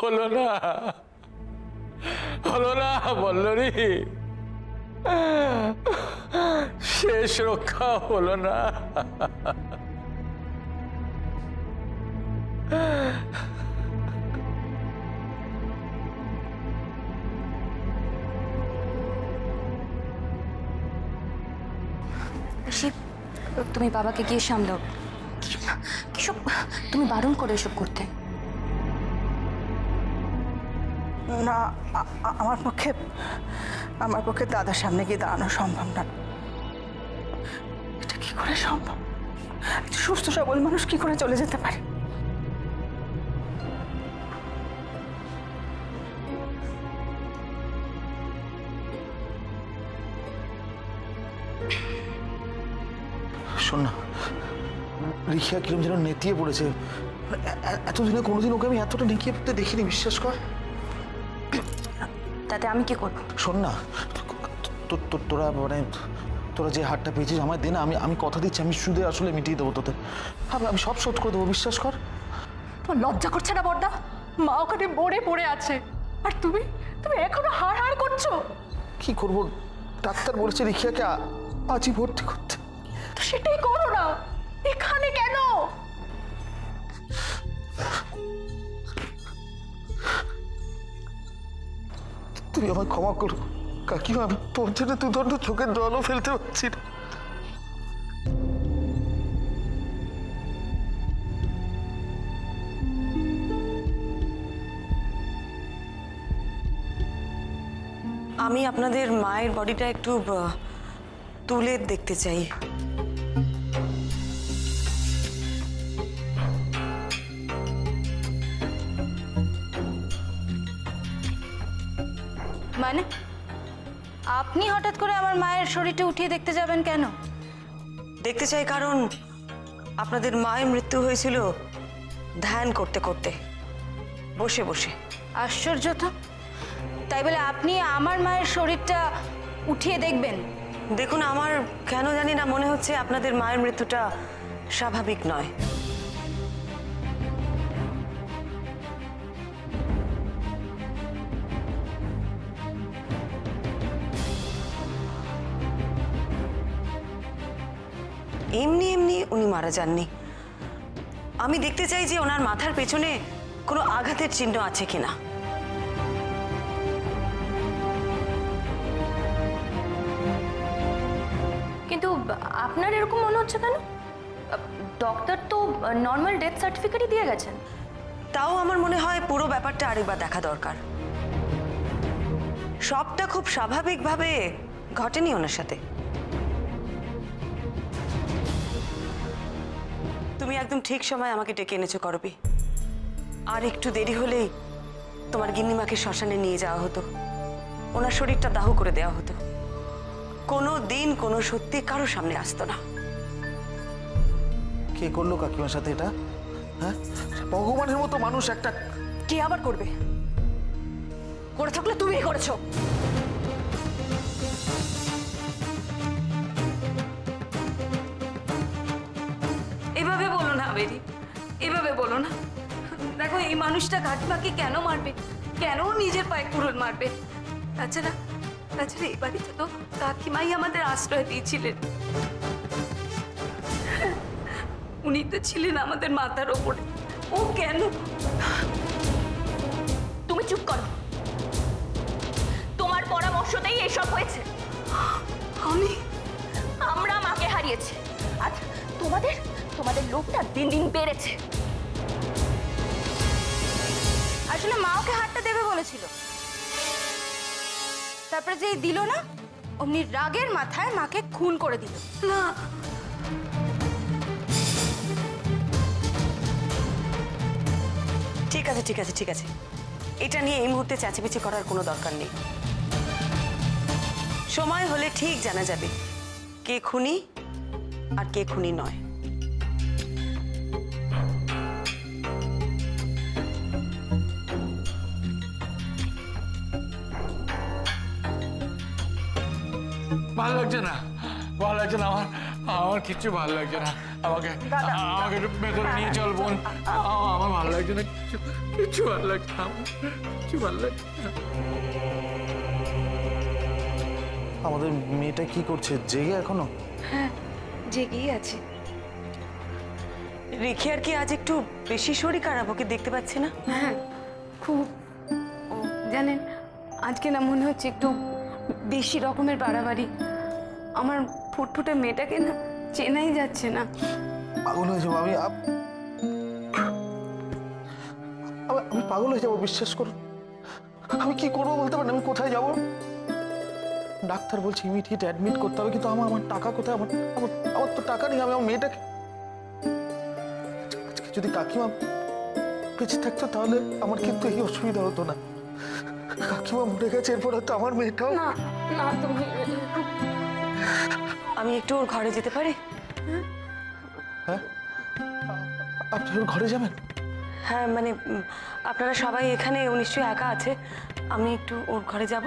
হলো না, হলো না বল্লরী, শেষ রক্ষা হলো না। তুমি বাবাকে গিয়ে সামলাও। কিসব তুমি বারণ করে এসব করতে। না, আমার পক্ষে দাদার সামনে গিয়ে দাঁড়ানো সম্ভব না। এটা কি করে সম্ভব? সুস্থ সবল মানুষ কি করে চলে যেতে পারে? শোন না, রিখিয়া কিরম যেন নেতিয়ে পড়েছে। এতদিনে কোনোদিন ওকে আমি এতটা নেতিয়ে পড়তে দেখিনি, বিশ্বাস কর। তাতে আমি কি করবো? শোন না, তোরা যে হাতটা পেয়েছিস আমায় দে না, আমি কথা দিচ্ছি, আমি সুদে আসলে মিটিয়ে দেবো তোদের। আমি সব শোধ করে দেবো, বিশ্বাস কর। তোমার লজ্জা করছে না বড়দা? মা ওখানে মরে পড়ে আছে, আর তুমি এখনো হাড় করছো। কি করবো, ডাক্তার বলেছে রিখিয়াকে আজই ভর্তি করতে। তো সেটাই করো না, এখানে কেন? তুমি আমায় ক্ষমা করো কাকিমা, আমি তোর জন্য দুদণ্ড চোখের জলও ফেলতে পারছি না। আমি আপনাদের মায়ের বডিটা একটু তুলে দেখতে চাই। মানে আপনি হঠাৎ করে আমার মায়ের শরীরটা উঠিয়ে দেখতে যাবেন কেন? দেখতে চাই কারণ আপনাদের মায়ের মৃত্যু হয়েছিল ধ্যান করতে করতে, বসে বসে। আশ্চর্য তো, তাই বলে আপনি আমার মায়ের শরীরটা উঠিয়ে দেখবেন? দেখুন, আমার কেন জানি না মনে হচ্ছে আপনাদের মায়ের মৃত্যুটা স্বাভাবিক নয়। এমনি এমনি উনি মারা যাননি। আমি দেখতে চাই যে ওনার মাথার পেছনে কোনো আঘাতের চিহ্ন আছে কিনা। কিন্তু আপনার এরকম মনে হচ্ছে কেন? ডক্টর তো নর্মাল ডেথ সার্টিফিকেটই দিয়ে গেছেন। তাও আমার মনে হয় পুরো ব্যাপারটা আরেকবার দেখা দরকার। সবটা খুব স্বাভাবিকভাবে ঘটেনি ওনার সাথে। তুমি একদম ঠিক সময় আমাকে ডেকে এনেছো করবি। আর একটু দেরি হলেই তোমার গিন্নিমাকে শ্মশানে নিয়ে যাওয়া হতো, ওনার শরীরটা দাহ করে দেওয়া হতো। কোনো দিন কোনো সত্যি কারো সামনে আসতো না। কে করলো কাকিমার সাথে এটা? হ্যাঁ, ভগবানের মতো মানুষ একটা। কে আবার করবে? করে থাকলে তুমিই করেছো। এভাবে বলো না বেরি, এভাবে বলো না। দেখো, এই মানুষটা কাকিমাকে কেন মারবে? কেন নিজের পায়ে কুড়ুল মারবে? তাছাড়া এই বাড়িতে তো কাকিমাই আমাদের আশ্রয় দিয়েছিলেন। উনি তো ছিলেন আমাদের মাথার ওপরে। ও কেন? তুমি চুপ করো। তোমার পরামর্শতেই এসব হয়েছে। আমরা মাকে হারিয়েছি, আর তোমাদের লোকটা দিন দিন বেড়েছে। আসলে মা ওকে হাতটা দেবে বলেছিল, তারপরে যেই দিল না, অমনি রাগের মাথায় মাকে খুন করে দিল। না, ঠিক আছে ঠিক আছে ঠিক আছে, এটা নিয়ে এই মুহূর্তে চেঁচামেচি করার কোনো দরকার নেই। সময় হলে ঠিক জানা যাবে কে খুনি আর কে খুনি নয়। ভালো লাগছে না, ভালো লাগছে না, আমার কিচ্ছু ভালো লাগছে না। আমাকে আমাকে একটু ভেতরে নিয়ে চল বোন। আমার ভালো লাগছে না, কিছু ভালো লাগছে না, কিছু ভালো লাগছে না। আমাদের মেয়েটা কি করছে, জেগে এখনো? হ্যাঁ, জেগেই আছে। রেখে আর কি আজ একটু বেশি শরীর খারাপ, ওকে দেখতে পাচ্ছি না। হ্যাঁ, খুব। ও জানেন, আজকে না মনে হচ্ছে একটু বেশি রকমের বাড়াবাড়ি। আমার ফুটফুটে মেয়েটাকে না চেনাই যাচ্ছে না। পাগল হয়ে যাবো আমি, আমি পাগল হয়ে যাবো, বিশ্বাস করুন। আমি কি করবো বলতে পারেন, আমি কোথায় যাবো? ডাক্তার বলছে ইমিডিয়েট অ্যাডমিট করতে হবে, কিন্তু আমার টাকা কোথায়? আমার তো টাকা নেই। আমি আমার মেয়েটাকে, আজকে যদি কাকিমা বেঁচে থাকতো তাহলে আমার কিন্তু এই অসুবিধা হতো না। কাকিমা মরে গেছে, এরপর হয়তো আমার মেয়েটাও। না না, তুমি আমি একটু ওর ঘরে যেতে পারি? হ্যাঁ, আপনি ওর ঘরে যাবেন? হ্যাঁ, মানে আপনারা সবাই এখানে, ও নিশ্চয়ই একা আছে, আমি একটু ওর ঘরে যাব।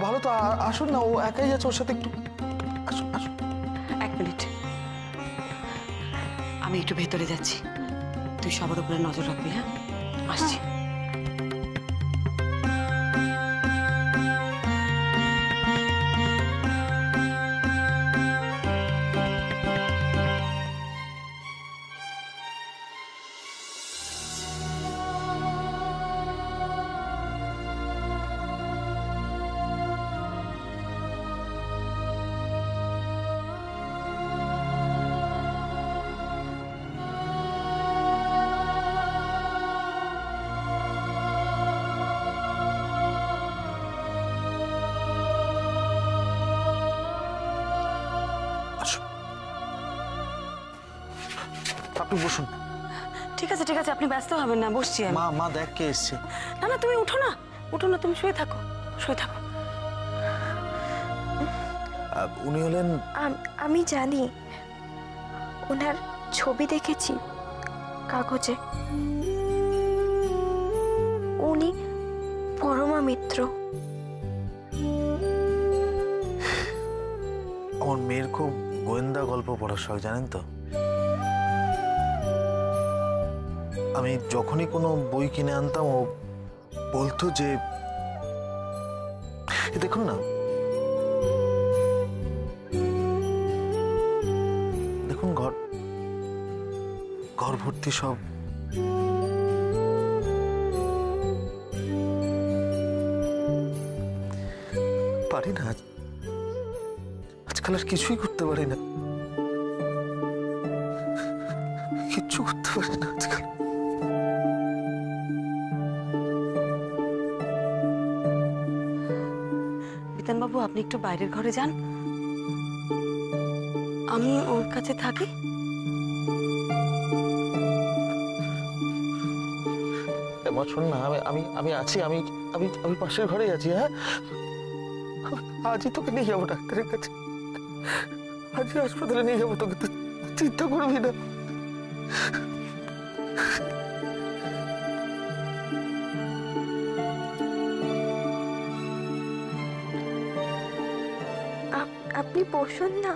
ভালো তো, আসুন না, ও একাই যাচ্ছে, ওর সাথে একটু আসুন আসুন। এক মিনিট, আমি একটু ভেতরে যাচ্ছি, তুই সবার উপরে নজর রাখবি। হ্যাঁ, আসছি। আপনি বসুন। ঠিক আছে ঠিক আছে, আপনি ব্যস্ত হবেন না, বসছি আমি। মা দেখ কে এসছে। না না, তুমি উঠো না, উঠো না, তুমি শুয়ে থাকো, শুয়ে থাকো। উনি হলেন, আমি জানি, ওনার ছবি দেখেছি কাগজে। উনি পরমা মিত্র। আমার মেয়ের খুব গোয়েন্দা গল্প পড়ার শখ, জানেন তো। আমি যখনই কোনো বই কিনে আনতাম, ও বলতো যে দেখুন না, দেখুন ঘর ভর্তি সব পারি না, আজকাল আর কিছুই করতে পারি না, কিচ্ছু করতে পারি না আজকাল। বিতানবাবু, আপনি একটু বাইরের ঘরে যান, আমি ওর কাছে থাকি। মা শোন না, আমি আছি, আমি আমি আমি পাশের ঘরেই আছি। হ্যাঁ, আজই তোকে নিয়ে যাবো ডাক্তারের কাছে, আজই হাসপাতালে নিয়ে যাবো তোকে, তুই চিন্তা করবি না। আপনি বসুন না।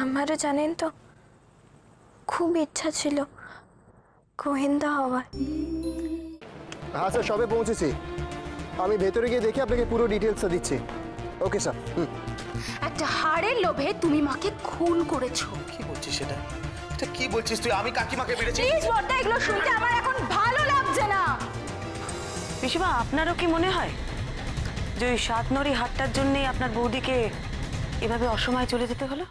আমারও জানেন তো খুব ইচ্ছা ছিল গোয়েন্দা হওয়ার। হ্যাঁ স্যার, সবে পৌঁছেছি। আমি ভেতরে গিয়ে দেখে আপনাকে পুরো ডিটেলসটা দিচ্ছি। Okay sir. একটা হাড়ের লোভে তুমি মাকে খুন করেছো। কি বলছিস সেটা? এটা কি বলছিস তুই? আমি কাকিমাকে মেরেছি? প্লিজ বড়দা, এগুলো শুনতে আমার এখন ভালো লাগছে না। পিসিমা, আপনারও কি মনে হয় যে ওই সাতনরি হাটটার জন্যই আপনার বৌদিকে এভাবে অসময়ে চলে যেতে হলো?